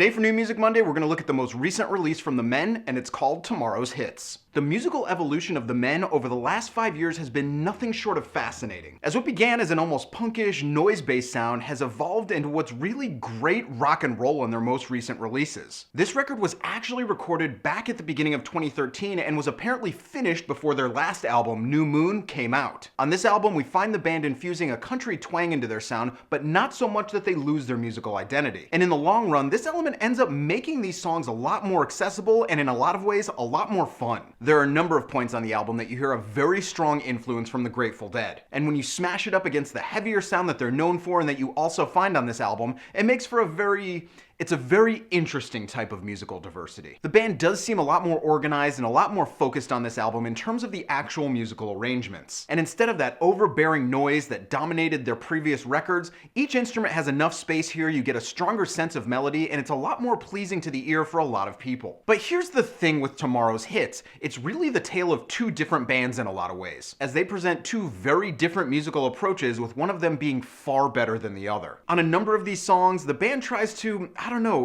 Today for New Music Monday, we're going to look at the most recent release from The Men, and it's called Tomorrow's Hits. The musical evolution of The Men over the last 5 years has been nothing short of fascinating, as what began as an almost punkish, noise-based sound has evolved into what's really great rock and roll in their most recent releases. This record was actually recorded back at the beginning of 2013 and was apparently finished before their last album, New Moon, came out. On this album, we find the band infusing a country twang into their sound, but not so much that they lose their musical identity. And in the long run, this element ends up making these songs a lot more accessible and in a lot of ways, a lot more fun. There are a number of points on the album that you hear a very strong influence from the Grateful Dead. And when you smash it up against the heavier sound that they're known for and that you also find on this album, it makes for it's a very interesting type of musical diversity. The band does seem a lot more organized and a lot more focused on this album in terms of the actual musical arrangements. And instead of that overbearing noise that dominated their previous records, each instrument has enough space here, you get a stronger sense of melody, and it's a lot more pleasing to the ear for a lot of people. But here's the thing with Tomorrow's Hits, it's really the tale of two different bands in a lot of ways, as they present two very different musical approaches, with one of them being far better than the other. On a number of these songs, the band tries to,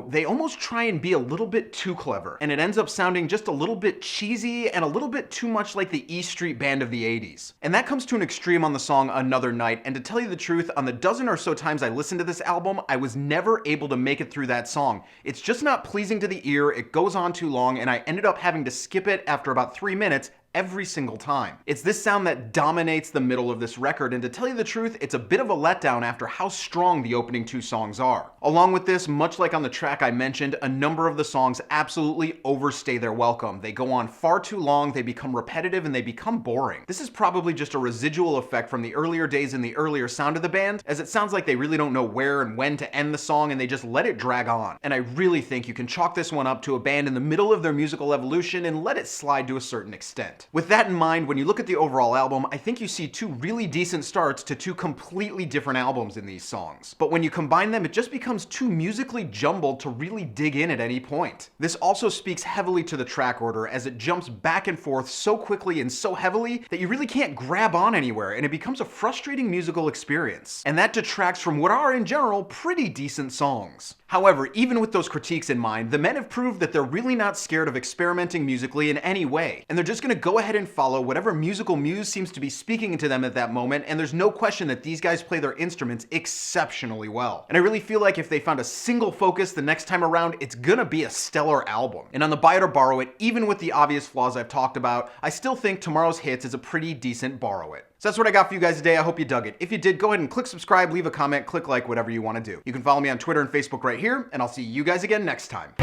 they almost try and be a little bit too clever, and it ends up sounding just a little bit cheesy and a little bit too much like the E Street Band of the 80s. And that comes to an extreme on the song Another Night, and to tell you the truth, on the dozen or so times I listened to this album, I was never able to make it through that song. It's just not pleasing to the ear, it goes on too long, and I ended up having to skip it after about 3 minutes every single time. It's this sound that dominates the middle of this record, and to tell you the truth, it's a bit of a letdown after how strong the opening two songs are. Along with this, much like on the track I mentioned, a number of the songs absolutely overstay their welcome. They go on far too long, they become repetitive, and they become boring. This is probably just a residual effect from the earlier days and the earlier sound of the band, as it sounds like they really don't know where and when to end the song, and they just let it drag on. And I really think you can chalk this one up to a band in the middle of their musical evolution and let it slide to a certain extent. With that in mind, when you look at the overall album, I think you see two really decent starts to two completely different albums in these songs. But when you combine them, it just becomes too musically jumbled to really dig in at any point. This also speaks heavily to the track order, as it jumps back and forth so quickly and so heavily that you really can't grab on anywhere, and it becomes a frustrating musical experience. And that detracts from what are, in general, pretty decent songs. However, even with those critiques in mind, the Men have proved that they're really not scared of experimenting musically in any way, and they're just gonna go ahead and follow whatever musical muse seems to be speaking into them at that moment, and there's no question that these guys play their instruments exceptionally well. And I really feel like if they found a single focus the next time around, it's gonna be a stellar album. And on the buy it or borrow it, even with the obvious flaws I've talked about, I still think Tomorrow's Hits is a pretty decent borrow it. So that's what I got for you guys today. I hope you dug it. If you did, go ahead and click subscribe, leave a comment, click like, whatever you want to do. You can follow me on Twitter and Facebook right here, and I'll see you guys again next time.